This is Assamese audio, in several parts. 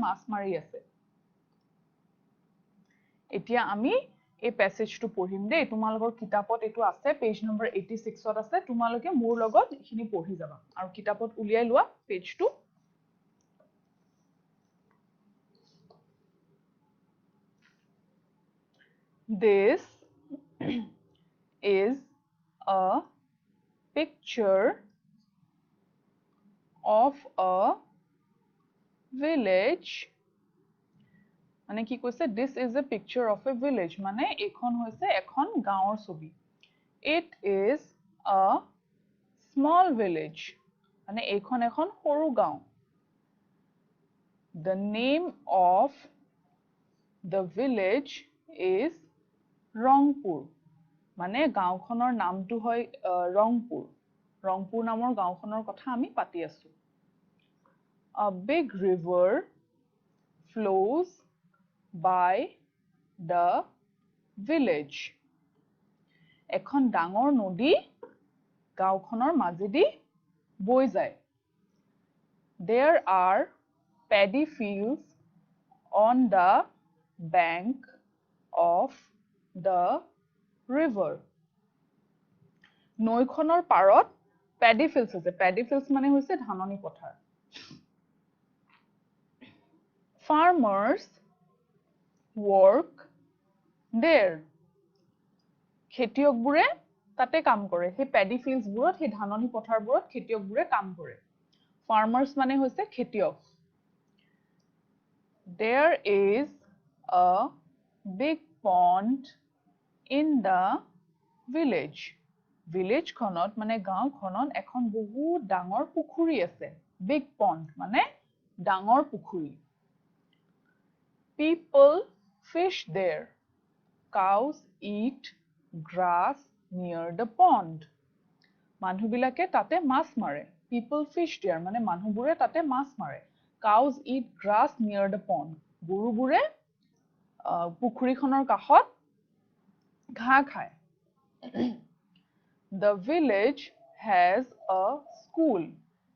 মাছ মাৰি আছে এতিয়া আমি এই প্যাসেজটো পঢ়িম দেই তোমালোকৰ কিতাপত এটো আছে পেজ নম্বৰ 86 ত আছে তোমালোকে মোৰ লগত এখিনি পঢ়ি যাবা আৰু কিতাপত উলিয়াই লোৱা পেজটো This is a picture of a village মানে কি কৈছে this is a picture of a village মানে এখন হৈছে এখন গাঁৱৰ ছবি it is a small village মানে এখন এখন সৰু গাঁও the name of the village is Rangpur মানে গাঁওখনৰ নামটো হয় ৰংপুৰ ৰংপুৰ নামৰ গাঁওখনৰ কথা আমি পাতি আছো a big river flows by the village এখন ডাঙৰ নদী গাঁওখনৰ মাজেদি বৈ যায় there are paddy fields on the bank of the river নৈখনৰ পাৰত paddy fields আছে paddy fields মানে হৈছে ধাননি পথাৰ farmers work there খেতিয়কবোৰে তাতে কাম কৰে হে paddy fields বোৰত হে ধাননি পথাৰবোৰত খেতিয়কবোৰে কাম কৰে farmers মানে হৈছে খেতিয়ক there is a big pond in the village village khonot মানে গাঁও খনত এখন বহুত ডাঙৰ পুখুৰী আছে big pond মানে ডাঙৰ পুখুৰী people fish there cows eat grass near the pond মানুহবিলাকে তাতে মাছ মাৰে people fish there মানে মানুহবোৰে তাতে মাছ মাৰে cows eat grass near the pond গৰুবোৰে পুখুৰীখনৰ কাষত ঘাঁহ খায় the village has a school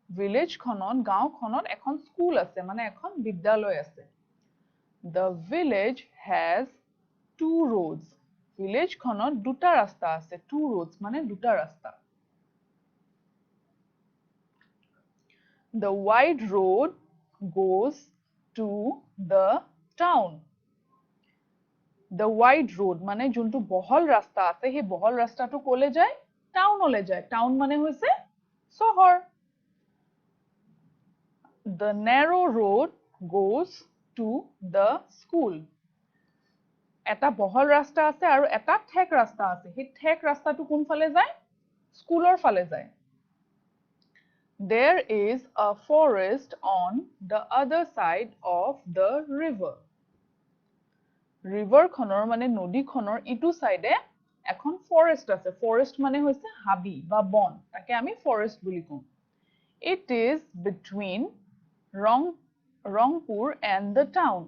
village খনত গাঁও খনত এখন স্কুল আছে মানে এখন বিদ্যালয় আছে the village has two roads village khonot duta rasta ase two roads mane duta rasta the wide road goes to the town the wide road mane juntu bohol rasta ase he bohol rasta tu kole jay town ole jay town mane hoise sohor the narrow road goes to the school এটা বহল ৰাস্তা আছে আৰু এটা ঠেক ৰাস্তা আছে হে ঠেক ৰাস্তাটো কোন ফালে যায় স্কুলৰ ফালে যায় there is a forest on the other side of the river river খনৰ মানে নদী খনৰ ইটো সাইডে এখন forest আছে forest মানে হৈছে হাবি বা বন তাকে আমি forest বুলি কম it is between Rangpur and the town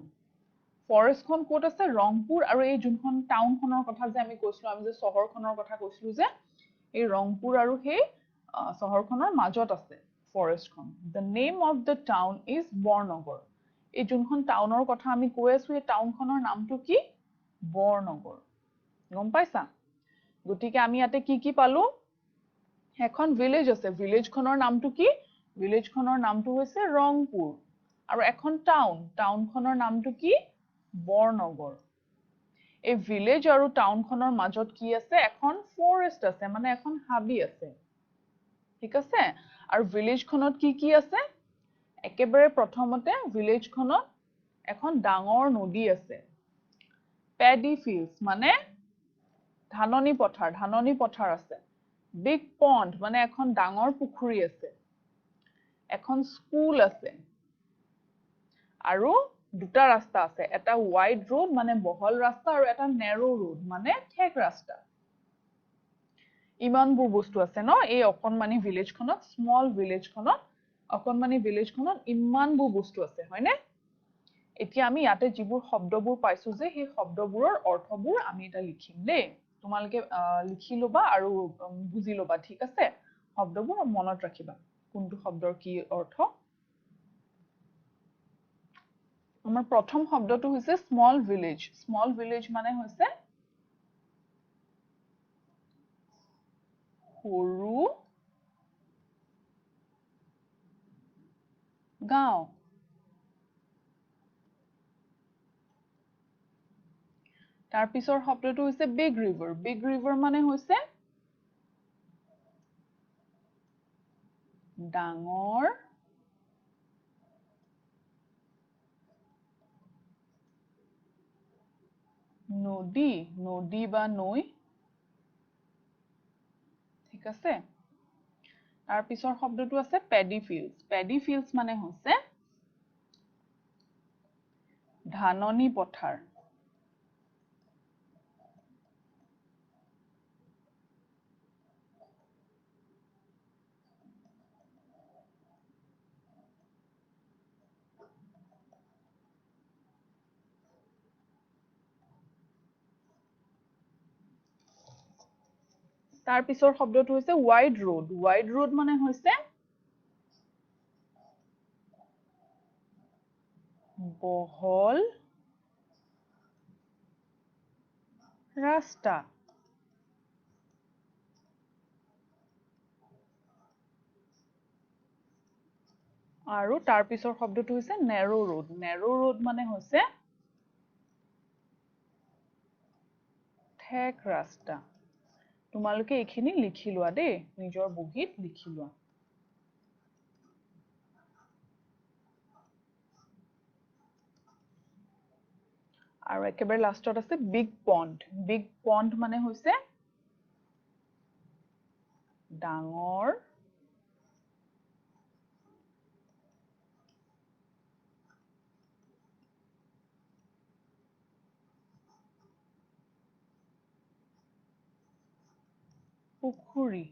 forest খন কোট আছে ৰংপুৰ আৰু এই যোনখন টাউন খনৰ কথা যে আমি কৈছিলো আমি যে শহৰ খনৰ কথা কৈছিলো যে এই ৰংপুৰ আৰু সেই শহৰ খনৰ মাজত আছে forest খন the name of the town is Bornagar এই যোনখন টাউনৰ কথা আমি কৈ আছো এই টাউন খনৰ নামটো কি Bornagar গম পাইছা গটিকে আমি ইয়াতে কি পালো এখন ভিলেজ আছে ভিলেজ খনৰ নামটো কি ভিলেজ খনৰ নামটো হৈছে ৰংপুৰ আৰু এখন টাউন খনৰ নামটো কি Bornagar এই ভিলেজ আৰু টাউন খনৰ মাজত কি আছে এখন ফৰেষ্ট আছে মানে এখন হাবি আছে ঠিক আছে আৰু ভিলেজ খনত কি আছে একেবাৰে প্ৰথমতে ভিলেজ খনত এখন ডাঙৰ নদী আছে paddy fields মানে ধাননি পথাৰ আছে big pond মানে এখন ডাঙৰ পুখুৰী আছে এখন স্কুল আছে আৰু দুটা ৰাস্তা আছে এটা wide road মানে বহল ৰাস্তা আৰু এটা narrow road মানে ঠেক ৰাস্তা ইমানবোৰ বস্তু আছে ন এই অকনমানি ভিলেজ খনত small village খনত অকনমানি ভিলেজ খনত ইমানবোৰ বস্তু আছে হয়নে এতিয়া আমি ইয়াতে যিবোৰ শব্দবোৰ পাইছো যে সেই শব্দবোৰৰ অৰ্থবোৰ আমি এটা লিখিম দেই তোমালোকে লিখি লবা আৰু বুজি লবা ঠিক আছে শব্দবোৰ মনত ৰাখিবা কোনটো শব্দৰ কি অৰ্থ আমাৰ প্ৰথম শব্দটো হৈছে স্মল ভিলেজ মানে হৈছে সৰু গাঁও তাৰ পিছৰ শব্দটো হৈছে বিগ ৰিভাৰ মানে হৈছে ডাঙৰ নদী বা নৈ ঠিক আছে তাৰ পিছৰ শব্দটো আছে পেডি ফিল্ডছ মানে হৈছে ধাননি পথাৰ তাৰ পিছৰ শব্দটো হৈছে ৱাইড ৰোড মানে হৈছে বহল ৰাস্তা আৰু তাৰ পিছৰ শব্দটো হৈছে নেৰো ৰোড মানে হৈছে ঠেক ৰাস্তা তোমালোকে এইখিনি লিখি লোৱা দেই নিজৰ বহীত লিখি লোৱা আৰু একেবাৰে লাষ্টত আছে বিগ পণ্ড মানে হৈছে ডাঙৰ পুখুৰী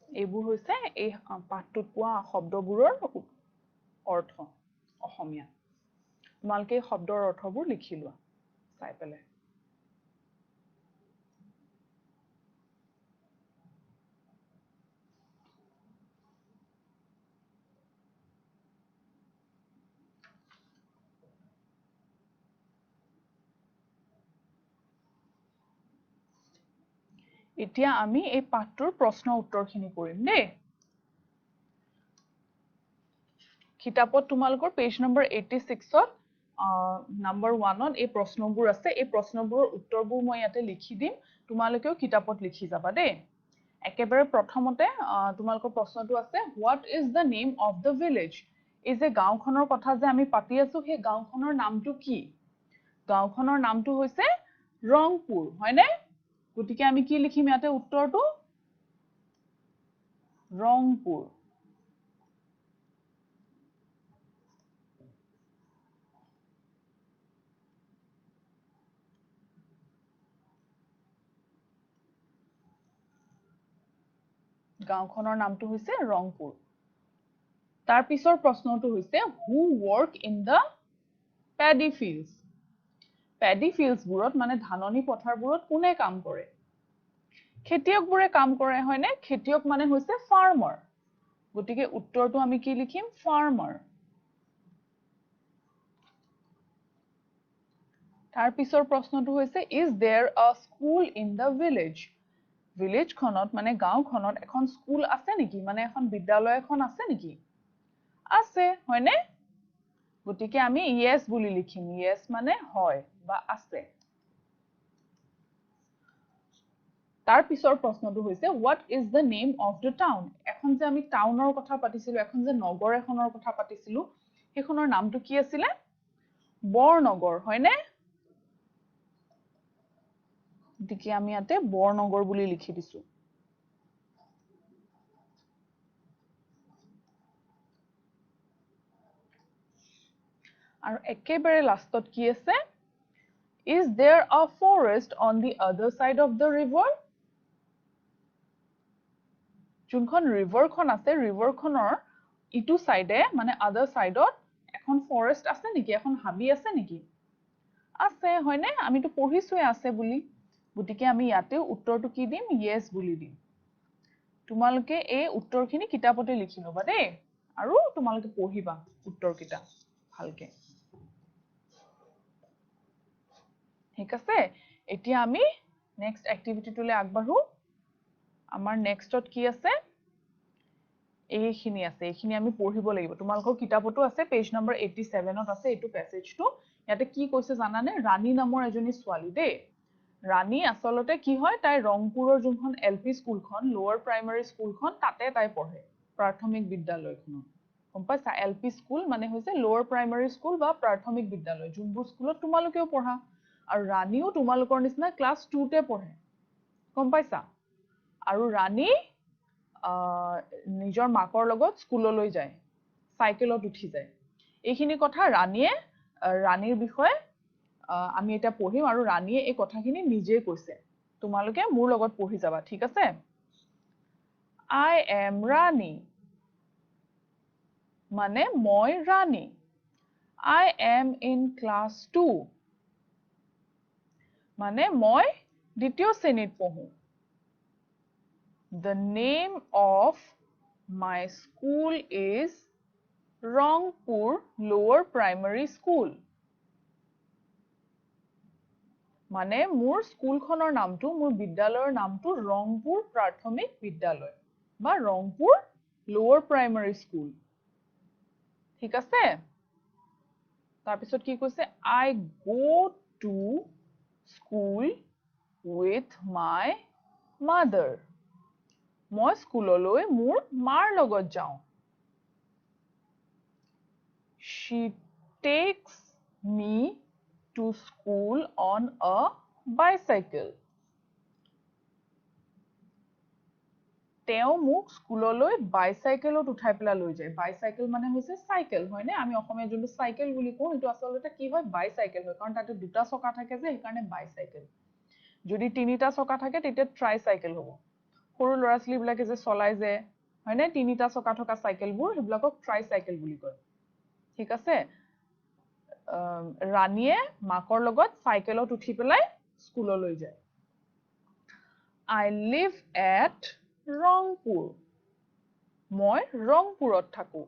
এইবোৰ হৈছে এই পাঠটোত পোৱা শব্দবোৰৰ অৰ্থ অসমীয়া তোমালোকে এই শব্দৰ অৰ্থবোৰ লিখি লোৱা চাই পেলাই এতিয়া আমি এই পাঠটোৰ প্ৰশ্ন উত্তৰখিনি কৰিম দেই কিতাপত তোমালোকৰ পেজ নম্বৰ 86ত নম্বৰ 1ত এই প্ৰশ্নবোৰ আছে এই প্ৰশ্নবোৰৰ উত্তৰবোৰ মই ইয়াতে লিখি দিম তোমালোকেও কিতাপত লিখি যাবা দেই একেবাৰে প্ৰথমতে তোমালোকৰ প্ৰশ্নটো আছে what is the name of the village এই যে গাঁওখনৰ কথা যে আমি পাতি আছো সেই গাঁওখনৰ নামটো কি গাঁওখনৰ নামটো হৈছে ৰংপুৰ হয়নে গতিকে আমি কি লিখিম ইয়াতে উত্তৰটো ৰংপুৰ গাঁওখনৰ নামটো হৈছে ৰংপুৰ তাৰ পিছৰ প্ৰশ্নটো হৈছে who work in the paddy fields বোৰত মানে ধাননি পথাৰবোৰত কোনে কাম কৰে খেতিয়কবোৰে কাম কৰে হয়নে খেতিয়ক মানে হৈছে ফাৰ্মাৰ গতিকে উত্তৰটো আমি কি লিখিম ফাৰ্মাৰ তাৰ পিছৰ প্ৰশ্নটো হৈছে is there a school in the village ভিলেজখনত মানে গাঁওখনত এখন স্কুল আছে নেকি মানে এখন বিদ্যালয় এখন আছে নেকি আছে হয়নে গতিকে আমি yes বুলি লিখিম yes মানে হয় বা আছে তাৰ পিছৰ প্ৰশ্নটো হৈছে what is the name of the town এখন যে আমি টাউনৰ কথা পাতিছিলো এখন যে নগৰ এখনৰ কথা পাতিছিলো সেইখনৰ নামটো কি আছিল বৰনগৰ হয়নে গতিকে আমি ইয়াতে বৰনগৰ বুলি লিখি দিছো আৰু একেবাৰে লাষ্টত কি আছে is there a forest on the other side of the river যোনখন ৰিভাৰখন আছে ৰিভাৰখনৰ ইটো সাইডে মানে আদাৰ সাইডত এখন ফৰেষ্ট আছে নেকি এখন হাবি আছে নেকি আছে হয়নে আমিতো পঢ়িছোৱে আছে বুলি গতিকে আমি ইয়াতে উত্তৰটো কি দিম yes বুলি দিম তোমালোকে এই উত্তৰখিনি কিতাপতে লিখি লবা দেই আৰু তোমালোকে পঢ়িবা উত্তৰকিটা ভালকে ঠিক আছে এতিয়া আমি নেক্সট এক্টিভিটিটোলে আগবাঢ়ো আমাৰ নেক্সটত কি আছে এইখিনি আছে এইখিনি আমি পঢ়িব লাগিব তোমালোকৰ কিতাপতো আছে পেজ নম্বৰ 87ত আছে এইটো প্যাসেজটো ইয়াতে কি কৈছে জানানে ৰাণী নামৰ এজনী ছোৱালী দেই ৰাণী আসলতে কি হয় তাই ৰংপুৰৰ যোনখন এলপি স্কুলখন লোৱাৰ প্ৰাইমাৰী স্কুলখন তাতে তাই পঢ়ে প্ৰাথমিক বিদ্যালয়খন গম পাইছা এলপি স্কুল মানে হৈছে লোৱাৰ প্ৰাইমাৰী স্কুল বা প্ৰাথমিক বিদ্যালয় যোনবোৰ স্কুলত তোমালোকেও পঢ়া আৰু ৰাণীও তোমালোকৰ নিচিনা ক্লাছ 2 তে পঢ়ে গম পাইছা আৰু ৰাণী নিজৰ মাকৰ লগত স্কুললৈ যায় সাইকেলত উঠি যায় এইখিনি কথা ৰাণীৰ বিষয়ে আমি এটা পঢ়িম আৰু ৰাণীয়ে এই কথাখিনি নিজে কৈছে তোমালোকে মোৰ লগত পঢ়ি যাবা ঠিক আছে I am Rani মানে মই ৰাণী I am in class 2 মানে মই দ্বিতীয় শ্ৰেণীত পঢ়ো The name of my school is Rangpur Lower Primary School মানে মোৰ স্কুলখনৰ নামটো মোৰ বিদ্যালয়ৰ নামটো ৰংপুৰ প্ৰাথমিক বিদ্যালয় বা ৰংপুৰ লোৱাৰ প্ৰাইমাৰী স্কুল ঠিক আছে তাৰ পিছত কি কৈছে I go to school with my mother মই স্কুললৈ মোৰ মাৰ লগত যাওঁ She takes me to school on a bicycle তেওঁ মোক স্কুললৈ বাইসাইকেলত উঠাই পেলাই লৈ যায় বাইসাইকেল মানে হৈছে সাইকেল হয়নে আমি অসমীয়া যোনটো সাইকেল বুলি কওঁ এটো আসলতে কি হয় বাইসাইকেল হয় কাৰণ তাতে দুটা চকা থাকে যে সেইকাৰণে বাইসাইকেল যদি তিনিটা চকা থাকে তেতিয়া ট্ৰাইসাইকেল হ'ব সৰু ল'ৰা ছোৱালী বিলাকে যে চলাই যে হয়নে তিনিটা চকা থকা সাইকেলবোৰ সেইবিলাকক ট্ৰাইসাইকেল বুলি কয় ঠিক আছে ৰাণীয়ে মাকৰ লগত সাইকেলত উঠি পেলাই স্কুললৈ যায় I live at Rangpur মই ৰংপুৰত থাকো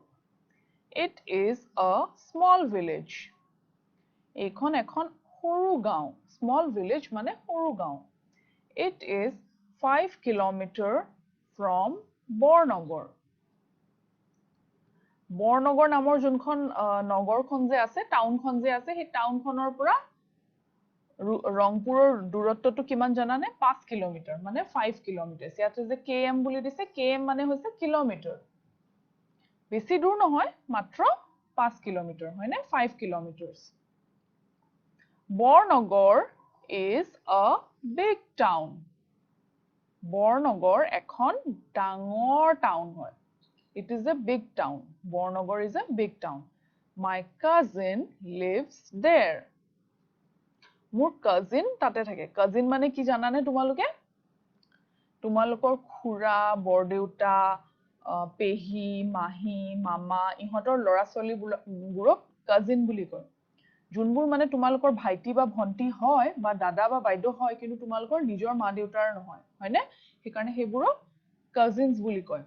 It is a small village এইখন এখন সৰু গাঁও small village মানে সৰু গাঁও It is 5 kilometer from Bornagar Barnagar নামৰ যোনখন নগৰখন যে আছে টাউনখন যে আছে সেই টাউনখনৰ পৰা ৰংপুৰৰ দূৰত্বটো কিমান জানানে 5 কিলোমিটাৰ মানে 5 কিলোমিটাৰ ইয়াতে যে km বুলি দিছে km মানে হৈছে কিলোমিটাৰ বেছি দূৰ নহয় মাত্ৰ 5 কিলোমিটাৰ হয়নে 5 kilometres Barnagar is a big town Barnagar এখন ডাঙৰ টাউন হয় It is a big town. Bornagar is a big town. My cousin lives there. মোৰ cousin তাতে থাকে cousin মানে কি জানানে তোমালোকে তোমালোকৰ খুৰা বৰদেউতা পেহী মাহী মামা ইহঁতৰ ল'ৰা ছোৱালীবোৰক cousin বুলি কয় যোনবোৰ মানে তোমালোকৰ ভাইটি বা ভন্টি হয় বা দাদা বা বাইদেউ হয় কিন্তু তোমালোকৰ নিজৰ মা দেউতাৰ নহয় হয়নে সেইকাৰণে সেইবোৰক cousins বুলি কয়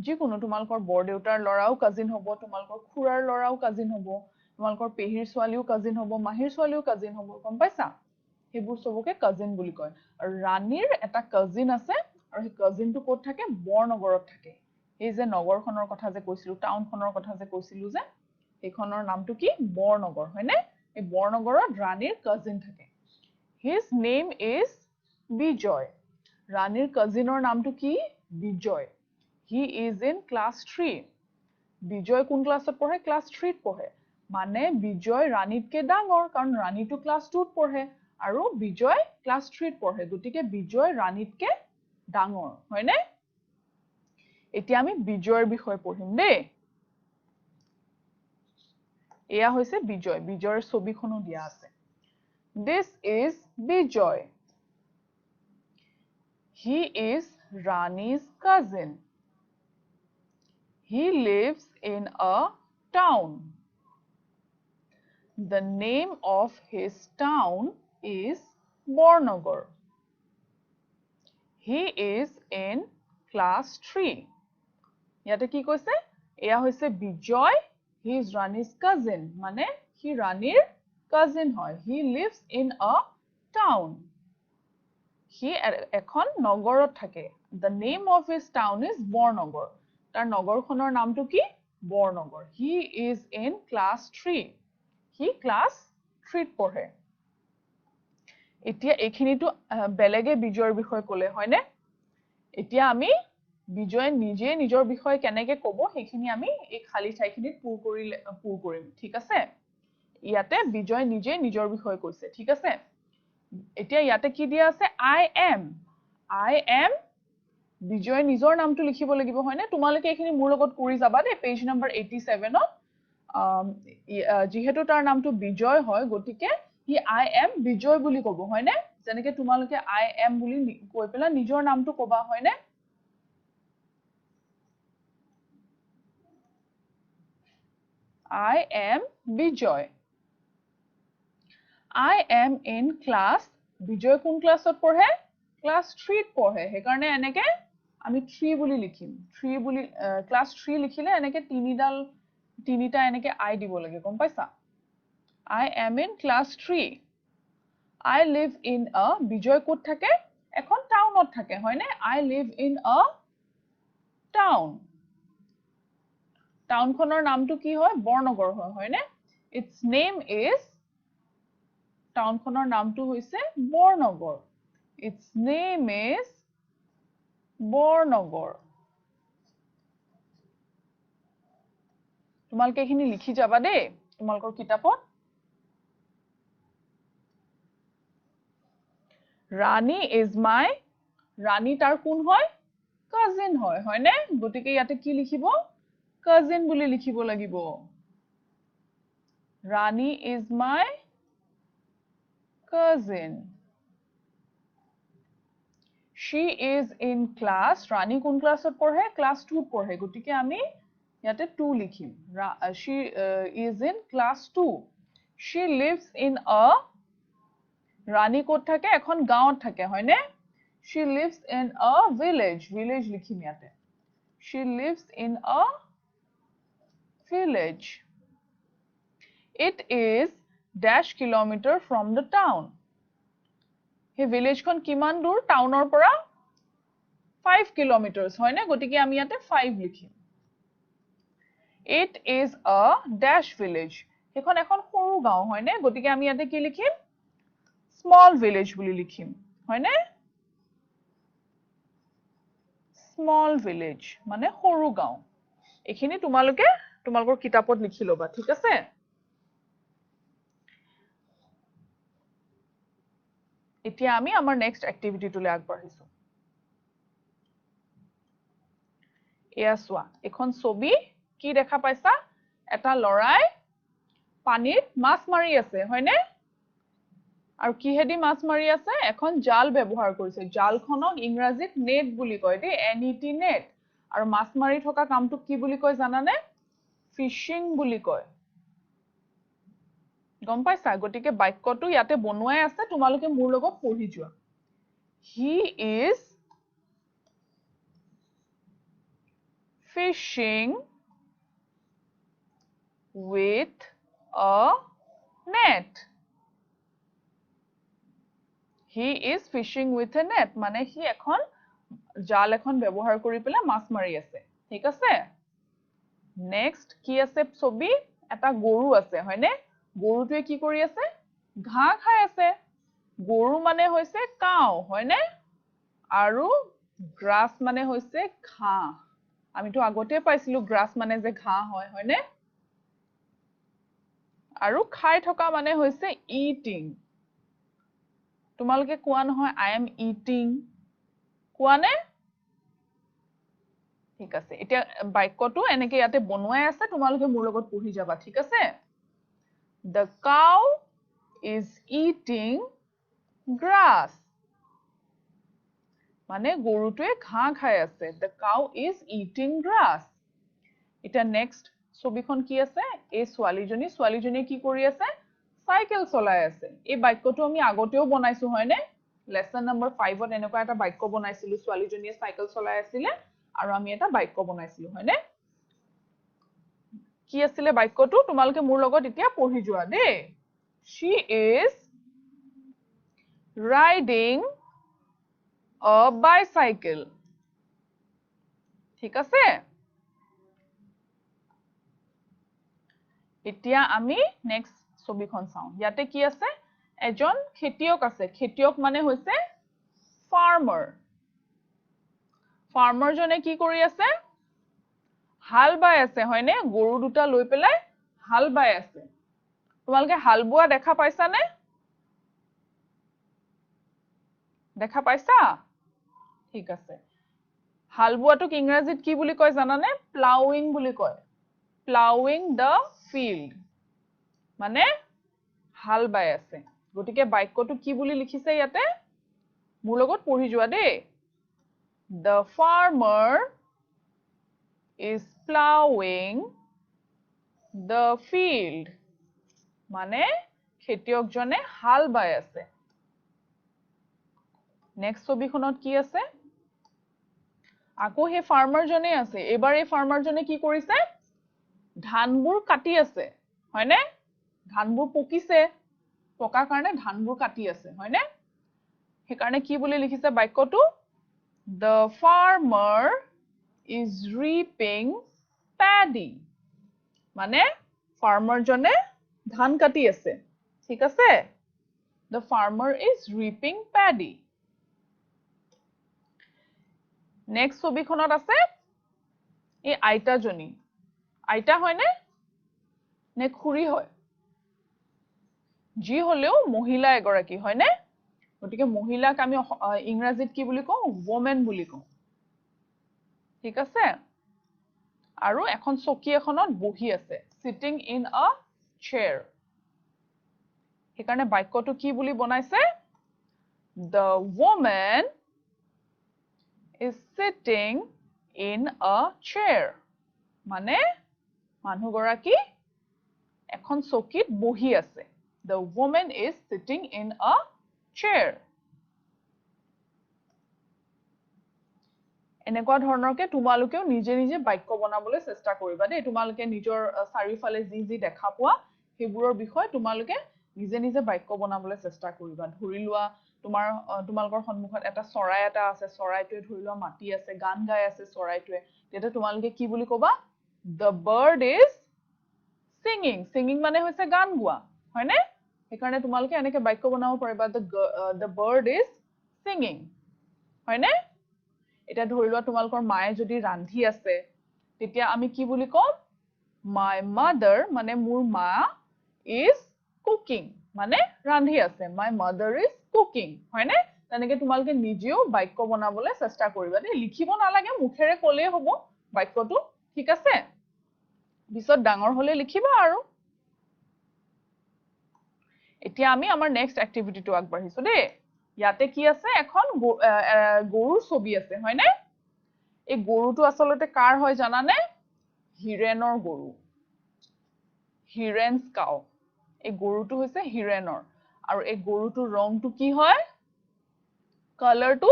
যিকোনো তোমালোকৰ বৰদেউতাৰ ল'ৰাও কাজিন হ'ব তোমালোকৰ খুৰাৰ ল'ৰাও কাজিন হ'ব তোমালোকৰ পেহীৰ ছোৱালীও কাজিন হ'ব মাহীৰ ছোৱালীও কাজিন হ'ব গম পাইছা সেইবোৰ সবকে কাজিন বুলি কয় আৰু ৰাণীৰ এটা কাজিন আছে আৰু সেই কাজিনটো ক'ত থাকে বৰনগৰত থাকে এই যে নগৰখনৰ কথা যে কৈছিলো টাউনখনৰ কথা যে কৈছিলো যে সেইখনৰ নামটো কি বৰনগৰ হয়নে এই বৰনগৰত ৰাণীৰ কাজিন থাকে His name is বিজয় ৰাণীৰ কাজিনৰ নামটো কি বিজয় He is in class 3. বিজয় কোন ক্লাছত পঢ়ে ক্লাস 3 ত পঢ়ে মানে বিজয় ৰাণীতকে ডাঙৰ কাৰণ ৰাণীটো ক্লাস 2 ত পঢ়ে আৰু বিজয় ক্লাস 3 ত পঢ়ে গতিকে বিজয় ৰাণীতকে ডাঙৰ হয়নে এতিয়া আমি বিজয়ৰ বিষয়ে পঢ়িম দেই এয়া হৈছে বিজয় বিজয়ৰ ছবিখনো দিয়া আছে This is Bijoy. He is Rani's cousin. He lives in a town. The name of his town is Bornagar. He is in class 3 ইয়াতে কি কৈছে এয়া হৈছে বিজয় he is Rani's cousin মানে he Raniৰ cousin হয় he lives in a town he এখন নগৰত থাকে the name of his town is Barnagar তাৰ নগৰখনৰ নামটো কি Barnagar he is in class 3 he class 3 পঢ়ে এতিয়া এইখিনিটো বেলেগে বিজয়ৰ বিষয় ক'লে হয়নে এতিয়া আমি বিজয় নিজে নিজৰ বিষয় কেনেকৈ ক'ব সেইখিনি আমি এই খালি ঠাইখিনিত পূৰ কৰিম ঠিক আছে ইয়াতে বিজয় নিজে নিজৰ বিষয় কৈছে ঠিক আছে এতিয়া ইয়াতে কি দিয়া আছে I am বিজয় নিজৰ নামটো লিখিব লাগিব হয়নে তোমালোকে এইখিনি মোৰ লগত কৰি যাবা দে পেজ নম্বৰ 87 ত যেহেতু তাৰ নামটো বিজয় হয় গতিকে হি I am বিজয় বুলি ক'ব হয়নে যেনেকৈ তোমালোকে I am বুলি কৈ পেলা নিজৰ নামটো ক'বা হয়নে I am Bijoy. I am in class. Bijoy কোন ক্লাছত পঢ়ে? Class 3 ত পঢ়ে। হেকাৰণে এনেকে আমি 3 বুলি লিখিম। 3 বুলি class 3 লিখিলে এনেকে তিনিটা এনেকে I দিব লাগে গম পাইছা? I am in class 3. I live in a Bijoy ক'ত থাকে? এখন টাউনত থাকে হয়নে? I live in a town. টাউনখনৰ নামটো কি হয় বৰনগৰ হয় হয়নে its name is টাউনখনৰ নামটো হৈছে Barnagar its name is Barnagar তোমালোকে এইখিনি লিখি যাবা দেই তোমালোকৰ কিতাপত ৰাণী is my ৰাণী তাৰ কোন হয় cousin হয় হয়নে গতিকে ইয়াতে কি লিখিব cousin বুলি লিখিব লাগিব Rani is my cousin she is in class Rani কোন ক্লাছত পঢ়ে class 2 ত পঢ়ে গতিকে আমি ইয়াতে 2 লিখিম she is in class 2 she lives in a Rani ক'ত থাকে এখন গাঁৱত থাকে হয়নে she lives in a village লিখিম ইয়াতে she lives in a village. It is dash kilometer from the town. He village kon kiman dur town or pora 5 kilometers hoy na gotike ami yate 5 likhim. It is a dash village. Hekhon ekhon horu gaon hoy na gotike ami yate ki likhim small village buli likhim hoy na small village mane horu gaon. Ekhini tumaloke তোমালোকৰ কিতাপত লিখি লবা ঠিক আছে এতিয়া আমি আমাৰ নেক্সট এক্টিভিটি টুলে আগবাঢ়িছো এয়া চোৱা এখন ছবি কি দেখা পাইছা এটা লৰাই পানীত মাছ মাৰি আছে হয়নে আৰু কিহেদি মাছ মাৰি আছে এখন জাল ব্যৱহাৰ কৰিছে জালখনক ইংৰাজীত নেট বুলি কয় দেই NET নেট আৰু মাছ মাৰি থকা কামটো কি বুলি কয় জানানে ফিশিং বুলি কয় গম পাইছা গটিকে বাক্যটো ইয়াতে বনুৱাই আছে তোমালোকে মোৰ লগত পঢ়ি যোৱা he is fishing with a net he is fishing with a net মানে হি এখন জাল এখন ব্যৱহাৰ কৰি পেলে মাছ মাৰি আছে ঠিক আছে নেক্সট কি আছে ছবি এটা গৰু আছে হয়নে গৰুটোৱে কি কৰি আছে ঘাঁহ খাই আছে গৰু মানে হৈছে কাউ হয়নে আৰু গ্ৰাছ মানে হৈছে ঘাঁহ আমিতো আগতে পাইছিলো গ্ৰাছ মানে যে ঘাঁহ হয় হয়নে আৰু খাই থকা মানে হৈছে ইটিং তোমালোকে কোৱা নহয় I am eating কোৱা নে ঠিক আছে এতিয়া বাক্যটো এনেকে ইয়াতে বনুৱাই আছে তোমালোকে মোৰ লগত পঢ়ি যাবা ঠিক আছে The cow is eating grass মানে গৰুটোৱে ঘাঁহ খাই আছে The cow is eating grass এটা নেক্সট ছবিখন কি আছে এই ছোৱালীজনী কি কৰি আছে সাইকেল চলাই আছে এই বাক্যটো আমি আগতেও বনাইছো হয়নে লেসন নম্বৰ 5 ত এনেকুৱা এটা বাক্য বনাইছিলো ছোৱালীজনীয়ে সাইকেল চলাই আছিলে আৰু আমি এটা বাক্য বনাইছিলো হয়নে কি আছিলে বাক্যটো তোমালোকে মোৰ লগত এতিয়া পঢ়ি যোৱা দেই she is riding a bicycle ঠিক আছে এতিয়া আমি নেক্সট ছবিখন চাওঁ ইয়াতে কি আছে এজন খেতিয়ক আছে খেতিয়ক মানে হৈছে ফাৰ্মাৰ ফাৰ্মাৰ জনে কি কৰি আছে হাল বাই আছে হয়নে গৰু দুটা লৈ পেলাই হাল বাই আছে তোমালোকে হাল বোৱা দেখা পাইছা নে দেখা পাইছা ঠিক আছে হাল বোৱাটোক ইংৰাজীত কি বুলি কয় জানানে প্লাউইং বুলি কয় প্লাউইং দ্য ফিল্ড মানে হাল বাই আছে গতিকে বাক্যটো কি বুলি লিখিছে ইয়াতে মোৰ লগত পঢ়ি যোৱা দেই the farmer is plowing the field মানে খেতিয়কজনে হাল বাই আছে নেক্সট ছবিখনত কি আছে আকৌ হে ফাৰ্মাৰ জনে আছে এবাৰ এই ফাৰ্মাৰ জনে কি কৰিছে ধানবোৰ কাটি আছে হয়নে ধানবোৰ পকিছে পকা কাৰণে ধানবোৰ কাটি আছে হয়নে হেকাৰণে কি বুলি লিখিছে বাক্যটো the farmer is reaping paddy মানে ফাৰ্মাৰ জনে ধান কাটি আছে ঠিক আছে the farmer is reaping paddy next ছবিখনত আছে এই আইতাজনী আইতা হয়নে নে খুৰী হয় যি হলেও মহিলা এগৰাকী হয়নে গতিকে মহিলাক আমি ইংৰাজীত কি বুলি কওঁ woman বুলি কওঁ ঠিক আছে আৰু এখন চকী এখনত বহি আছে sitting in a chair হেকাৰণে বাক্যটো কি বুলি বনাইছে the woman is sitting in a chair মানে মানুহগৰাকী এখন চকীত বহি আছে the woman is sitting in a chair এনেকুৱা ধৰণৰকে তোমালোকেও নিজে নিজে বাক্য বনাবলৈ চেষ্টা কৰিবা দেই তোমালোকে নিজৰ চাৰিফালে যি যি দেখা পোৱা সেইবোৰৰ বিষয় তোমালোকে নিজে নিজে বাক্য বনাবলৈ চেষ্টা কৰিবা ধৰি লোৱা তোমালোকৰ সন্মুখত এটা চৰাই এটা আছে চৰাইটোৱে ধৰি লোৱা মাতি আছে গান গাই আছে চৰাইটোৱে তেতিয়া তোমালোকে কি বুলি ক'বা the bird is singing singing মানে হৈছে গান গোৱা হয়নে হেকাৰণে তোমালোকে এনেকৈ বাক্য বনাব পাৰিবা the bird is singing হয়নে এটা ধৰি লোৱা তোমালোকৰ মায়ে যদি ৰান্ধি আছে তেতিয়া আমি কি বুলি কম my mother মানে মোৰ মা is cooking মানে ৰান্ধি আছে my mother is cooking হয়নে তেনেকৈ তোমালোকে নিজেও বাক্য বনাবলৈ চেষ্টা কৰিবা দেই লিখিব নালাগে মুখেৰে ক'লেই হ'ব বাক্যটো ঠিক আছে পিছত ডাঙৰ হলে লিখিবা আৰু এতিয়া আমি আমাৰ নেক্সট এক্টিভিটিটো আগবাঢ়িছো দেই ইয়াতে কি আছে এখন গৰুৰ ছবি আছে হয়নে এই গৰুটো আসলতে কাৰ হয় জানানে হিৰেনৰ গৰু হিৰেনছ কাউ এই গৰুটো হৈছে হিৰেনৰ আৰু এই গৰুটোৰ ৰংটো কি হয় কালাৰটো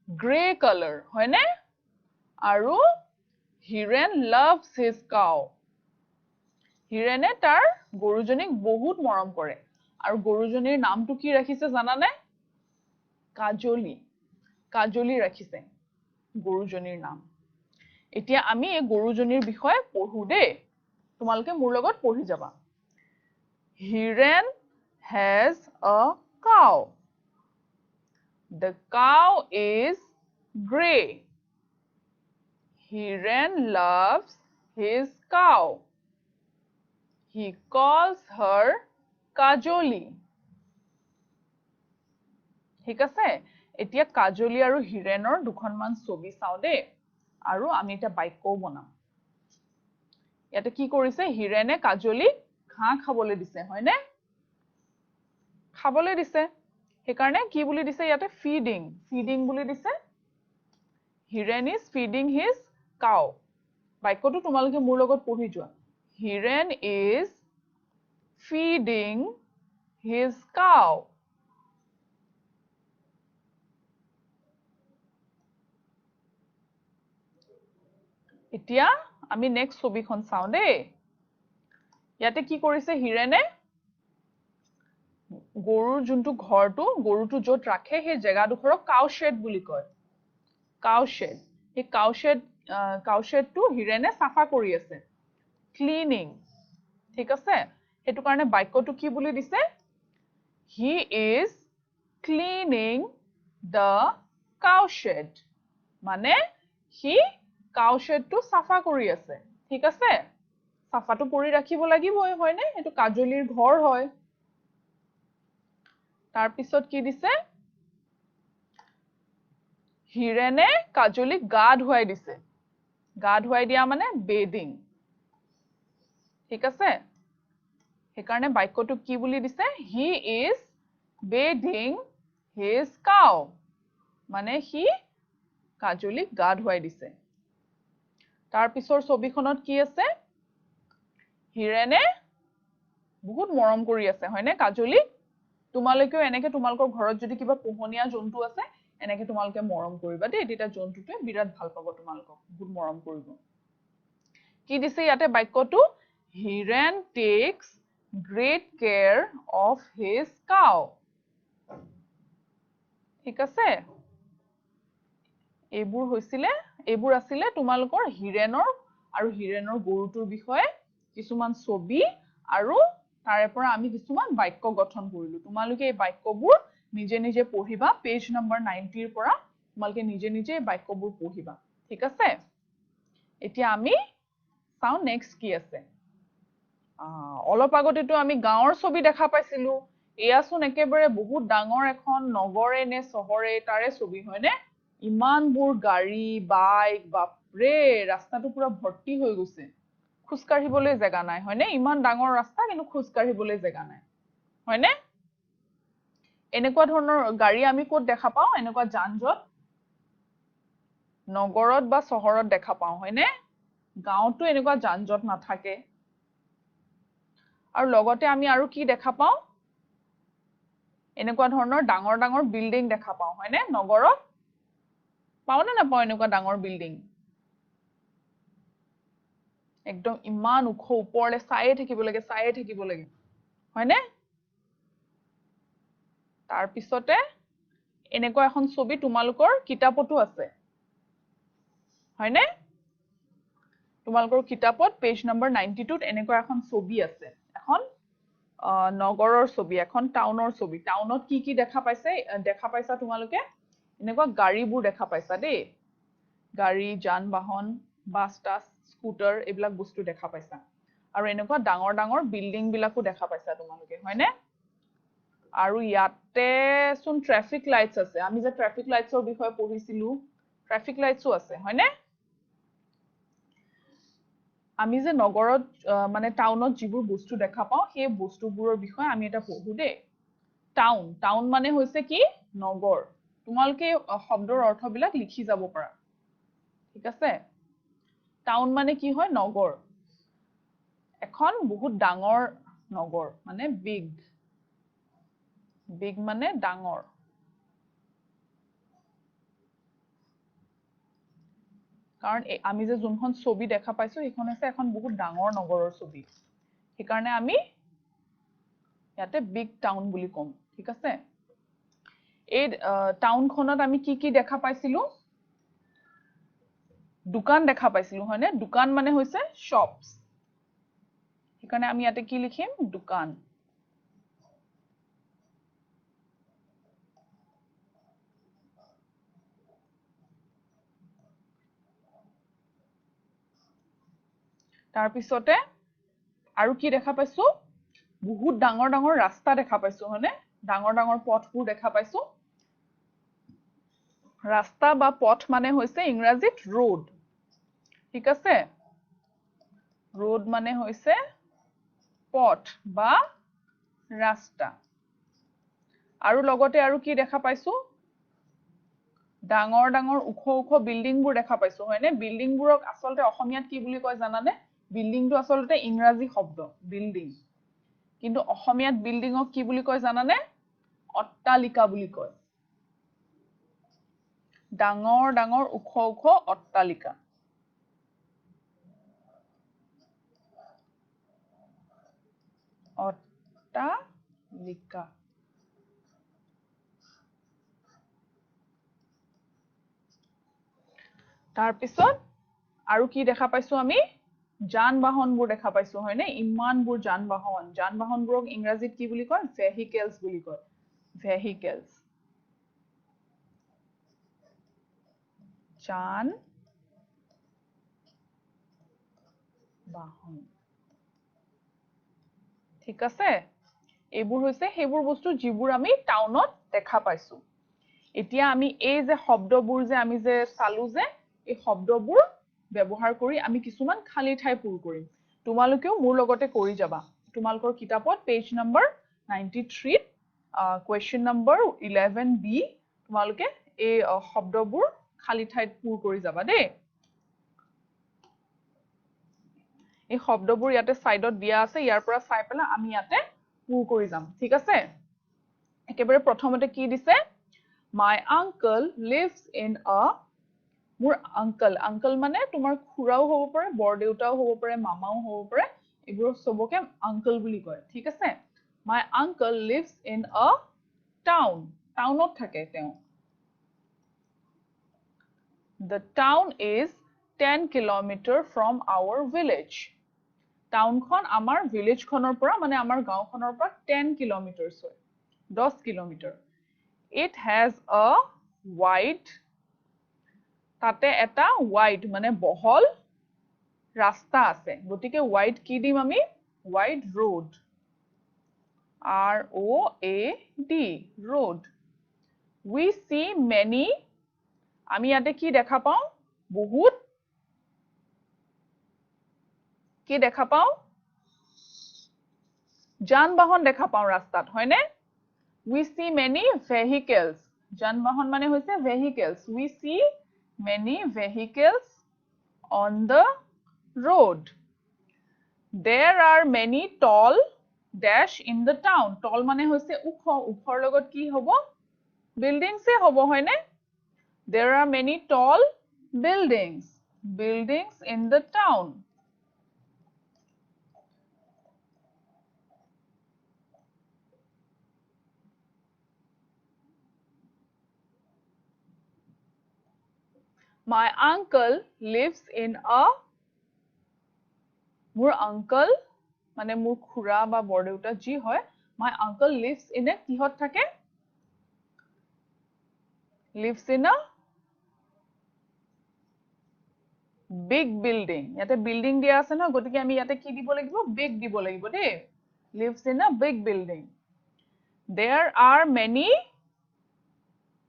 গ্ৰে কালাৰ হয়নে আৰু হিৰেন loves his cow হিৰেনে তাৰ গৰুজনীক বহুত মৰম কৰে আৰু গৰুজনীৰ নামটো কি ৰাখিছে জানানে কাজলি কাজলি ৰাখিছে গৰুজনীৰ নাম এতিয়া আমি এই গৰুজনীৰ বিষয়ে পঢ়ো দেই তোমালোকে মোৰ লগত পঢ়ি যাবা Hiren has a cow the cow is gray Hiren loves his cow he calls her Kajoli ঠিক আছে এতিয়া কাজলি আৰু হিৰেনৰ দুখনমান ছবি চাও দেই আৰু আমি এটা বাক্যও বনাম ইয়াতে কি কৰিছে হিৰেনে কাজলি ঘাঁহ খাবলৈ দিছে হয়নে খাবলৈ দিছে হেকাৰণে কি বুলি দিছে ইয়াতে ফিডিং ফিডিং বুলি দিছে Hiren is feeding his cow বাক্যটো তোমালোকে মোৰ লগত পঢ়ি যোৱা Hiren is feeding his cow এতিয়া আমি নেক্সট ছবিখন চাওঁ দেই ইয়াতে কি কৰিছে হিৰেনে গৰুৰ যোনটো ঘৰটো গৰুটো য'ত ৰাখে সেই জেগাডোখৰক কাউশেড বুলি কয় কাউশেড সেই কাউশেডটো হিৰেনে চাফা কৰি আছে ক্লিনিং ঠিক আছে সেইটো কাৰণে বাক্যটো কি বুলি দিছে he is cleaning the cowshed মানে he cowshedটো চাফা কৰি আছে ঠিক আছে চাফাটো কৰি ৰাখিব লাগিবই হয়নে এইটো কাজলিৰ ঘৰ হয় তাৰ পিছত কি দিছে হিৰেনে কাজলিক গা ধুৱাই দিছে গা ধুৱাই দিয়া মানে বেডিং ঠিক আছে সেইকাৰণে বাক্যটো কি বুলি দিছে he is bathing his cow মানে he কাজলিক গা ধুৱাই দিছে তাৰ পিছৰ ছবিখনত কি আছে হিৰেনে বহুত মৰম কৰি আছে হয়নে কাজলিক তোমালোকেও এনেকে তোমালোকৰ ঘৰত যদি কিবা পোহনীয়া জন্তু আছে এনেকে তোমালোকে মৰম কৰিবা দেই তেতিয়া জন্তুটোৱে বিৰাট ভাল পাব তোমালোকক বহুত মৰম কৰিব কি দিছে ইয়াতে বাক্যটো Hiren takes great care of his cow ঠিক আছে এইবোৰ আছিলে তোমালোকৰ হিৰেনৰ আৰু হিৰেনৰ গৰুটোৰ বিষয়ে কিছুমান ছবি আৰু তাৰে পৰা আমি কিছুমান বাক্য গঠন কৰিলো তোমালোকে এই বাক্যবোৰ নিজে নিজে পঢ়িবা পেজ নম্বৰ 90 ৰ পৰা তোমালোকে নিজে নিজে এই বাক্যবোৰ পঢ়িবা ঠিক আছে এতিয়া আমি চাও নেক্সট কি আছে অলপ আগতেতো আমি গাঁৱৰ ছবি দেখা পাইছিলো এয়াচোন একেবাৰে বহুত ডাঙৰ এখন নগৰে নে চহৰে তাৰে ছবি হয়নে ইমানবোৰ গাড়ী বাইক বাপৰে ৰাস্তাটো পুৰা ভৰ্তি হৈ গৈছে খোজ কাঢ়িবলৈ জাগা নাই হয়নে ইমান ডাঙৰ ৰাস্তা কিন্তু খোজ কাঢ়িবলৈ জাগা নাই হয়নে এনেকুৱা ধৰণৰ গাড়ী আমি ক'ত দেখা পাওঁ এনেকুৱা যানজট নগৰত বা চহৰত দেখা পাওঁ হয়নে গাঁৱতো এনেকুৱা যানজট নাথাকে আৰু লগতে আমি আৰু কি দেখা পাওঁ এনেকুৱা ধৰণৰ ডাঙৰ ডাঙৰ বিল্ডিং দেখা পাওঁ হয়নে নগৰত পাও নে নাপাও এনেকুৱা ডাঙৰ বিল্ডিং একদম ইমান উখ ওপৰলে চায়ে থাকিব লাগে হয়নে তাৰ পিছতে এনেকুৱা এখন ছবি তোমালোকৰ কিতাপতো আছে হয়নে তোমালোকৰ কিতাপত পেজ নম্বৰ 92 ত এনেকুৱা এখন ছবি আছে এখন নগৰৰ ছবি এখন টাউনৰ ছবি টাউনত কি দেখা পাইছা তোমালোকে এনেকুৱা গাড়ীবোৰ দেখা পাইছা দেই গাড়ী যান বাহন বাছ টাছ স্কুটাৰ এইবিলাক বস্তু দেখা পাইছা আৰু এনেকুৱা ডাঙৰ ডাঙৰ বিল্ডিং বিলাকো দেখা পাইছা তোমালোকে হয়নে আৰু ইয়াতে চোন ট্ৰাফিক লাইটছ আছে আমি যে ট্ৰাফিক লাইটছৰ বিষয়ে পঢ়িছিলো ট্ৰাফিক লাইটছও আছে হয়নে আমি যে নগৰত মানে টাউনত যিবোৰ বস্তু দেখা পাওঁ সেই বস্তুবোৰৰ বিষয়ে আমি এটা পঢ়ো দেই টাউন মানে হৈছে কি নগৰ তোমালোকে শব্দৰ অৰ্থবিলাক লিখি যাব পাৰা ঠিক আছে টাউন মানে কি হয় নগৰ এখন বহুত ডাঙৰ নগৰ মানে বিগ মানে ডাঙৰ কাৰণ আমি যে যোনখন ছবি দেখা পাইছো সেইখন আছে এখন বহুত ডাঙৰ নগৰৰ ছবি সেইকাৰণে আমি ইয়াতে বিগ টাউন বুলি কম ঠিক আছে এই টাউনখনত আমি কি দেখা পাইছিলো দোকান দেখা পাইছিলো হয়নে দোকান মানে হৈছে শ্বপছ সেইকাৰণে আমি ইয়াতে কি লিখিম দোকান তাৰ পিছতে আৰু কি দেখা পাইছো বহুত ডাঙৰ ডাঙৰ ৰাস্তা দেখা পাইছো হয়নে ডাঙৰ ডাঙৰ পথবোৰ দেখা পাইছো ৰাস্তা বা পথ মানে হৈছে ইংৰাজীত ৰোড ঠিক আছে ৰোড মানে হৈছে পথ বা ৰাস্তা আৰু লগতে আৰু কি দেখা পাইছো ডাঙৰ ডাঙৰ ওখ বিল্ডিংবোৰ দেখা পাইছো হয়নে বিল্ডিংবোৰক আসলতে অসমীয়াত কি বুলি কয় জানানে বিল্ডিংটো আসলতে ইংৰাজী শব্দ বিল্ডিং কিন্তু অসমীয়াত বিল্ডিংক কি বুলি কয় জানানে অট্টালিকা বুলি কয় ডাঙৰ ডাঙৰ ওখ অট্টালিকা অট্টালিকা তাৰ পিছত আৰু কি দেখা পাইছো আমি যান বাহনবোৰ দেখা পাইছো হয়নে ইমানবোৰ যান বাহনবোৰক ইংৰাজীত কি বুলি কয় ভেহিকলছ বুলি কয় ভেহিকলছ যান বাহন ঠিক আছে এইবোৰ হৈছে সেইবোৰ বস্তু যিবোৰ আমি টাউনত দেখা পাইছো এতিয়া আমি এই যে শব্দবোৰ যে আমি যে চালু যে এই শব্দবোৰ ব্যৱহাৰ কৰি আমি কিছুমান খালি ঠাই পূৰ কৰিম তোমালোকেও মোৰ লগতে কৰি যাবা তোমালোকৰ কিতাপত page number 93 question number 11b তোমালোকে এই শব্দবোৰ খালি ঠাইত পূৰ কৰি যাবা দেই এই শব্দবোৰ ইয়াতে সাইডত দিয়া আছে ইয়াৰ পৰা চাই পেলা আমি ইয়াতে পূৰ কৰি যাম ঠিক আছে একেবাৰে প্ৰথমতে কি দিছে My uncle lives in a মোৰ uncle মানে তোমাৰ খুৰাও হ'ব পাৰে বৰদেউতাও হ'ব পাৰে মামাও হ'ব পাৰে এইবোৰ সবকে uncle বুলি কয় ঠিক আছে My uncle lives in a townত থাকে তেওঁ The town is 10 kilometer from our village টাউনখন আমাৰ ভিলেজখনৰ পৰা মানে আমাৰ গাঁওখনৰ পৰা 10 কিলোমিটাৰছ হয় 10 kilometre It has a wide তাতে এটা wide মানে বহল ৰাস্তা আছে গতিকে wide কি দিম আমি wide road R O A D road We see many আমি ইয়াতে কি দেখা পাওঁ বহুত কি দেখা পাওঁ যান বাহন দেখা পাওঁ ৰাস্তাত হয়নে We see many vehicles যান বাহন মানে হৈছে vehicles We see many vehicles on the road There are many tall dash in the town tall মানে হৈছে উখৰ লগত কি হ'ব buildings এ হ'ব হয়নে There are many tall buildings in the town My uncle lives in a মোৰ uncle মানে মোৰ খুৰা বা বৰদেউতা যি হয় My uncle lives in a কিহত থাকে lives in a big building ইয়াতে building দিয়া আছে ন গতিকে আমি ইয়াতে কি দিব লাগিব big দিব লাগিব দেই lives in a big building There are many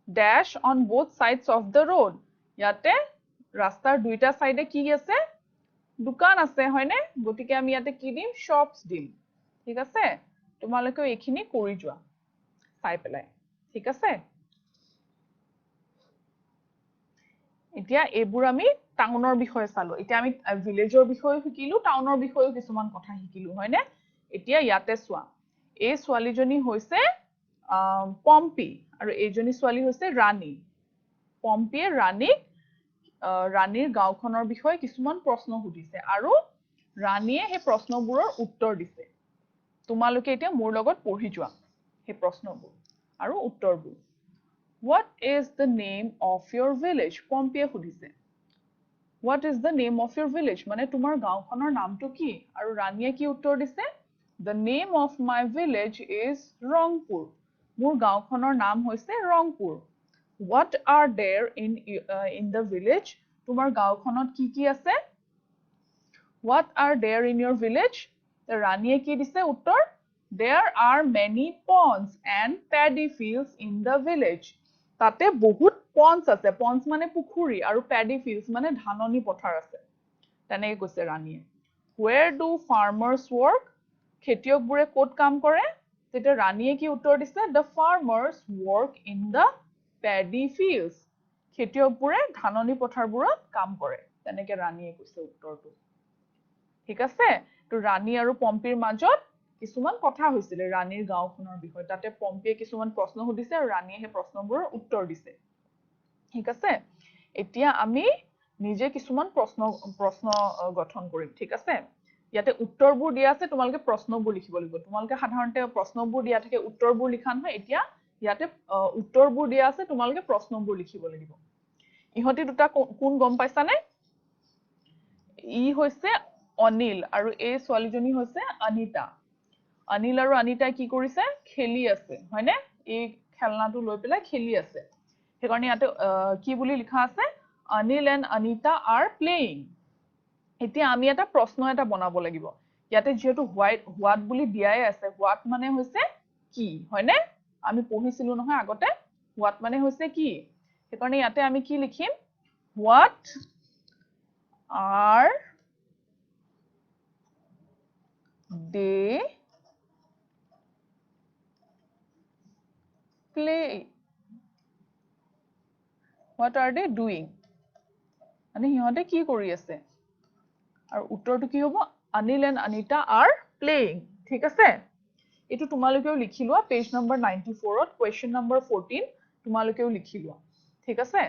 dash on both sides of the road ইয়াতে ৰাস্তাৰ দুইটা সাইডে কি আছে দোকান আছে হয়নে গতিকে আমি ইয়াতে কি দিম shops দিম ঠিক আছে তোমালোকে এইখিনি কৰি যোৱা চাই পেলাই ঠিক আছে এতিয়া এইবোৰ আমি টাউনৰ বিষয়ে চালো এতিয়া আমি ভিলেজৰ বিষয়ে শিকিলো টাউনৰ বিষয়ে কিছুমান কথা শিকিলো হয়নে এতিয়া ইয়াতে চোৱা এই ছোৱালীজনী হৈছে পম্পি আৰু এইজনী ছোৱালী হৈছে ৰাণী পম্পিয়ে ৰাণীৰ গাঁওখনৰ বিষয়ে কিছুমান প্ৰশ্ন সুধিছে আৰু ৰাণীয়ে সেই প্ৰশ্নবোৰৰ উত্তৰ দিছে তোমালোকে এতিয়া মোৰ লগত পঢ়ি যোৱা সেই প্ৰশ্নবোৰ আৰু উত্তৰবোৰ What is the name of your village? পম্পিয়ে সুধিছে What is the name of your village? মানে তোমাৰ গাঁওখনৰ নামটো কি আৰু ৰাণীয়ে কি উত্তৰ দিছে The name of my village is Rangpur. মোৰ গাঁওখনৰ নাম হৈছে Rangpur What are there in the village? তোমাৰ গাঁওখনত কি আছে What are there in your village? ৰাণীয়ে কি দিছে উত্তৰ There are many ponds and paddy fields in the village. তাতে বহুত ponds আছে ponds মানে পুখুৰী আৰু paddy fields মানে ধাননি পথাৰ আছে তেনেকৈ কৈছে ৰাণীয়ে Where do farmers work? খেতিয়কবোৰে ক'ত কাম কৰে তেতিয়া ৰাণীয়ে কি উত্তৰ দিছে The farmers work in the paddy fields. খেতিয়কবোৰে ধাননি পথাৰবোৰত কাম কৰে তেনেকৈ ৰাণীয়ে কৈছে উত্তৰটো ঠিক আছে তো ৰাণী আৰু পম্পিৰ মাজত কিছুমান কথা হৈছিল ৰাণীৰ গাঁওখনৰ বিষয়ে তাতে পম্পিয়ে কিছুমান প্ৰশ্ন সুধিছে আৰু ৰাণীয়ে সেই প্ৰশ্নবোৰৰ উত্তৰ দিছে ঠিক আছে এতিয়া আমি নিজে কিছুমান প্ৰশ্ন গঠন কৰিম ঠিক আছে ইয়াতে উত্তৰবোৰ দিয়া আছে তোমালোকে প্ৰশ্নবোৰ লিখিব লাগিব তোমালোকে সাধাৰণতে প্ৰশ্নবোৰ দিয়া থাকে উত্তৰবোৰ লিখা নহয় এতিয়া ইয়াতে উত্তৰবোৰ দিয়া আছে তোমালোকে প্ৰশ্নবোৰ লিখিব লাগিব ইহতি দুটা কোন গম পাইছানে ই হৈছে অনিল আৰু এই ছোৱালীজনী হৈছে অনিতা অনিল আৰু অনিতাই কি কৰিছে খেলি আছে হয়নে এই খেলনাটো লৈ পেলাই খেলি আছে সেইকাৰণে ইয়াতে কি বুলি লিখা আছে Anil and Anita R playing এতিয়া আমি এটা প্ৰশ্ন এটা বনাব লাগিব ইয়াতে যেহেতু হোৱাট বুলি দিয়াই আছে হোৱাট মানে হৈছে কি হয়নে আমি পঢ়িছিলো নহয় আগতে হোৱাট মানে হৈছে কি সেইকাৰণে ইয়াতে আমি কি লিখিম what are they play what are they doing মানে সিহঁতে কি কৰি আছে আৰু উত্তৰটো কি হ'ব Anil and Anita R playing ঠিক আছে এইটো তোমালোকেও লিখি লোৱা পেজ নম্বৰ 94 ত কুৱেশ্যন নম্বৰ 14 তোমালোকেও লিখি লোৱা ঠিক আছে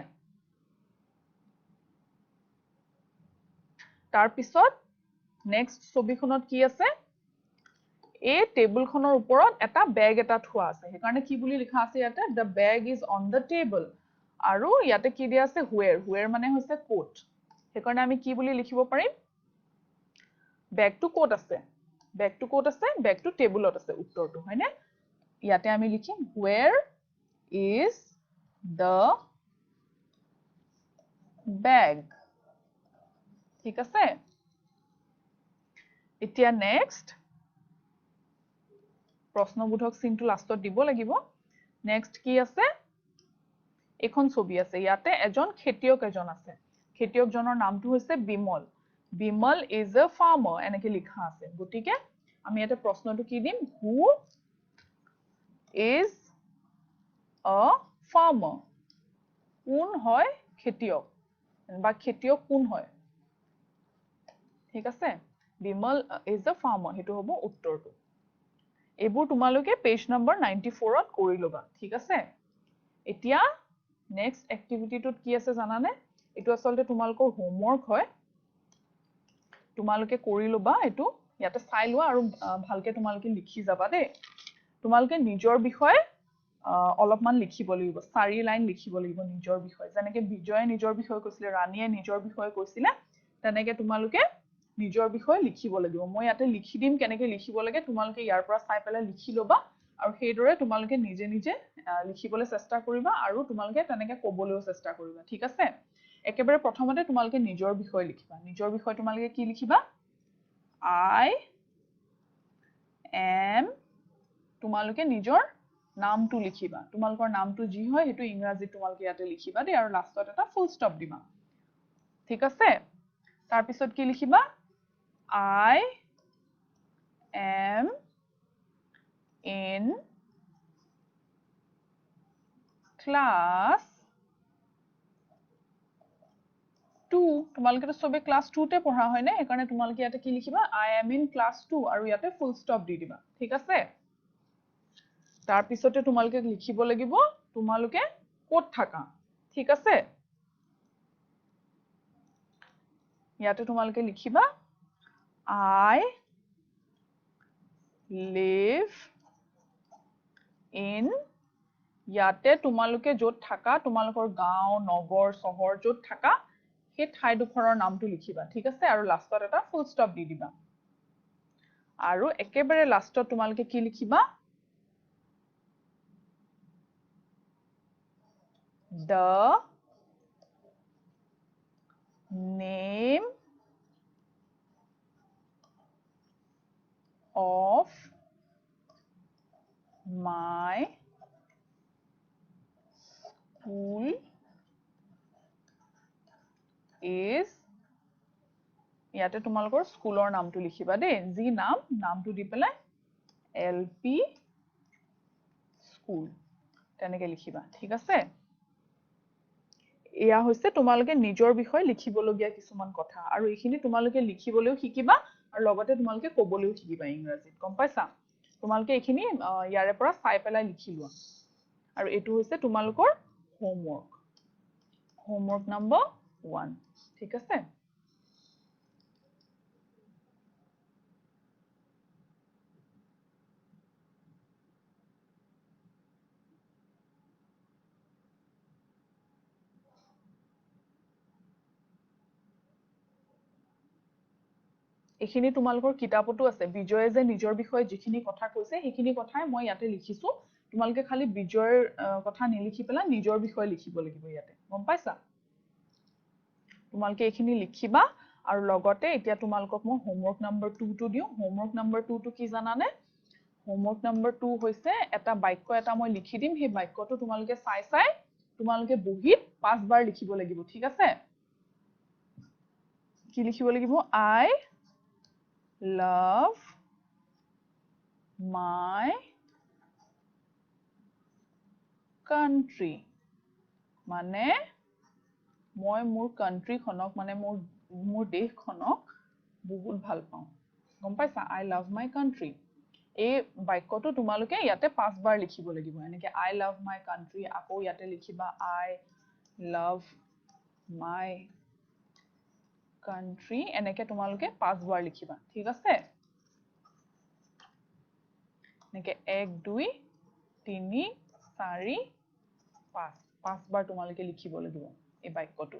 তাৰ পিছত নেক্সট ছবিখনত কি আছে এই টেবুলখনৰ ওপৰত এটা বেগ এটা থোৱা আছে সেইকাৰণে কি বুলি লিখা আছে ইয়াতে the bag is on the table আৰু ইয়াতে কি দিয়া আছে where মানে হৈছে ক'ত সেইকাৰণে আমি কি বুলি লিখিব পাৰিম বেগটো ক'ত আছে বেগটো টেবুলত আছে উত্তৰটো হয়নে ইয়াতে আমি লিখিম where is the bag ঠিক আছে এতিয়া নেক্সট প্ৰশ্নবোধক চিনটো লাষ্টত দিব লাগিব নেক্সট কি আছে এখন ছবি আছে ইয়াতে এজন খেতিয়ক এজন আছে খেতিয়কজনৰ নামটো হৈছে বিমল is a farmer এনেকে লিখা আছে গতিকে আমি এটা প্ৰশ্নটো কি দিম who is a farmer কোন হয় খেতিয়ক বা খেতিয়ক কোন হয় ঠিক আছে বিমল is a farmer হেতু হ'ব উত্তৰটো এইবোৰ তোমালোকে পেজ নম্বৰ 94 ত কৰি লবা ঠিক আছে এতিয়া নেক্সট এক্টিভিটিটোত কি আছে জানানে এটো আসলতে তোমালোকৰ হোমৱৰ্ক হয় তোমালোকে কৰি লবা এটো ইয়াতে চাই লোৱা আৰু ভালকে তোমালোকে লিখি যাবা দে তোমালোকে নিজৰ বিষয়ে অলপমান লিখিব লাগিব 4 লাইন লিখিব লাগিব নিজৰ বিষয়ে যেনেকে বিজয়ে নিজৰ বিষয়ে কৈছিলে ৰাণীয়ে নিজৰ বিষয়ে কৈছিলে তেনেকে তোমালোকে নিজৰ বিষয়ে লিখিব লাগিব মই ইয়াতে লিখি দিম কেনেকে লিখিব লাগে তোমালোকে ইয়াৰ পৰা চাই পেলাই লিখি লবা আৰু সেইদৰে তোমালোকে নিজে নিজে লিখিবলৈ চেষ্টা কৰিবা আৰু তোমালোকে তেনেকে ক'বলৈও চেষ্টা কৰিবা ঠিক আছে একেবাৰে প্ৰথমতে তোমালোকে নিজৰ বিষয়ে লিখিবা নিজৰ বিষয়ে তোমালোকে কি লিখিবা I am তোমালোকে নিজৰ নামটো লিখিবা তোমালোকৰ নামটো যি হয় হেতু ইংৰাজীত তোমালোকে ইয়াতে লিখিবা দে আৰু লাষ্টত এটা ফুল ষ্টপ দিবা ঠিক আছে তাৰ পিছত কি লিখিবা I am in class 2 তোমালোকে তো সবে ক্লাস 2 তে পঢ়া হয় না একাৰণে তোমালোকে ইয়াতে কি লিখিবা I am in class 2 আৰু ইয়াতে ফুল ষ্টপ দি দিবা ঠিক আছে তাৰ পিছতে তোমালোকে লিখিব লাগিব তোমালোকে ক'ত থাকা ঠিক আছে ইয়াতে তোমালোকে লিখিবা I live in ইয়াতে তোমালোকে য'ত থাকা তোমালোকৰ গাঁও নগৰ চহৰ য'ত থাকা সেই ঠাইডোখৰৰ নামটো লিখিবা ঠিক আছে আৰু লাষ্টত এটা ফুল ষ্টপ দি দিবা আৰু একেবাৰে লাষ্টত তোমালোকে কি লিখিবা the name of my school is ইয়াতে তোমালোকৰ স্কুলৰ নামটো লিখিবা দে যি নামটো দি পেলাই LP স্কুল তেনেকে লিখিবা ঠিক আছে এয়া হৈছে তোমালোকে নিজৰ বিষয়ে লিখিবলগীয়া কিছুমান কথা আৰু এইখিনি তোমালোকে লিখিবলৈও শিকিবা আৰু লগতে তোমালোকে ক'বলৈও শিকিবা ইংৰাজীত গম পাইছা তোমালোকে এইখিনি ইয়াৰে পৰা চাই পেলাই লিখি লোৱা আৰু এটো হৈছে তোমালোকৰ হোমৱৰ্ক নম্বৰ 1 ঠিক আছে এখিনি তোমালোকৰ কিতাপতো আছে বিজয়ে যে নিজৰ বিষয়ে যিখিনি কথা কৈছে সেইখিনি কথাই মই ইয়াতে লিখিছো তোমালোকে খালি বিজয়ৰ কথা নিলিখি পেলাই নিজৰ বিষয়ে লিখিব লাগিব ইয়াতে গম পাইছা তোমালোকে এখিনি লিখিবা আৰু লগতে এতিয়া তোমালোকক মই হোমৱৰ্ক নম্বৰ 2 টো দিও হোমৱৰ্ক নম্বৰ 2 টো কি জানানে হোমৱৰ্ক নম্বৰ 2 হৈছে এটা বাক্য এটা মই লিখি দিম সেই বাক্যটো তোমালোকে চাই চাই তোমালোকে বহিত 5 বাৰ লিখিব লাগিব ঠিক আছে কি লিখিব লাগিব I love my country মানে মই মোৰ কান্ট্ৰি খনক মানে মোৰ দেশখনক বহুত ভাল পাওঁ গম পাইছা I love my country এই বাক্যটো তোমালোকে ইয়াতে 5 বাৰ লিখিব লাগিব এনেকে I love my country আকৌ ইয়াতে লিখিবা I love my country এনেকে তোমালোকে 5 বাৰ লিখিবা ঠিক আছে এনেকে 1 2 3 4 5 বাৰ তোমালোকে লিখিব লাগিব এই বাক্যটো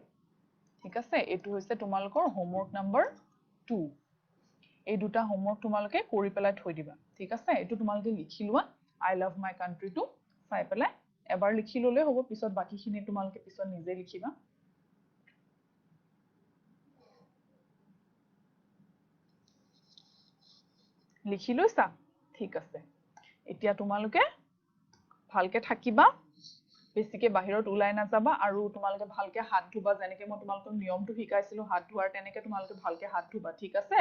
ঠিক আছে এটো হৈছে তোমালোকৰ হোমৱৰ্ক নম্বৰ 2 এই দুটা হোমৱৰ্ক তোমালোকে কৰি পেলাই থৈ দিবা ঠিক আছে এটো তোমালোকে লিখি লোৱা I love my country টো চাই পেলাই এবাৰ লিখি ললে হ'ব পিছত বাকিখিনি তোমালোকে পিছত নিজে লিখিবা লিখি লৈছা ঠিক আছে এতিয়া তোমালোকে ভালকে থাকিবা বেছিকে বাহিৰত ওলাই না যাবা আৰু তোমালোকে ভালকে হাত ধুবা যেনেকে মই তোমালোকক নিয়মটো শিকাইছিলো হাত ধোৱাৰ তেনেকে তোমালোকে ভালকে হাত ধুবা ঠিক আছে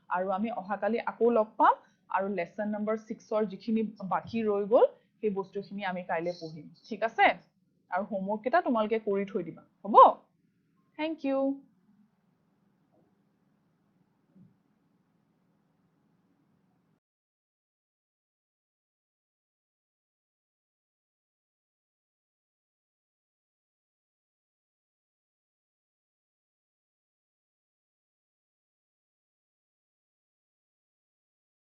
আৰু আমি অহাকালি আকৌ লগ পাম আৰু লেসন নম্বৰ 6 ৰ যিখিনি বাকি ৰৈ গল সেই বস্তুখিনি আমি কাইলে পঢ়িম ঠিক আছে আৰু হোমৱৰ্ক এটা তোমালোকে কৰি থৈ দিবা হ'ব থ্যাংক ইউ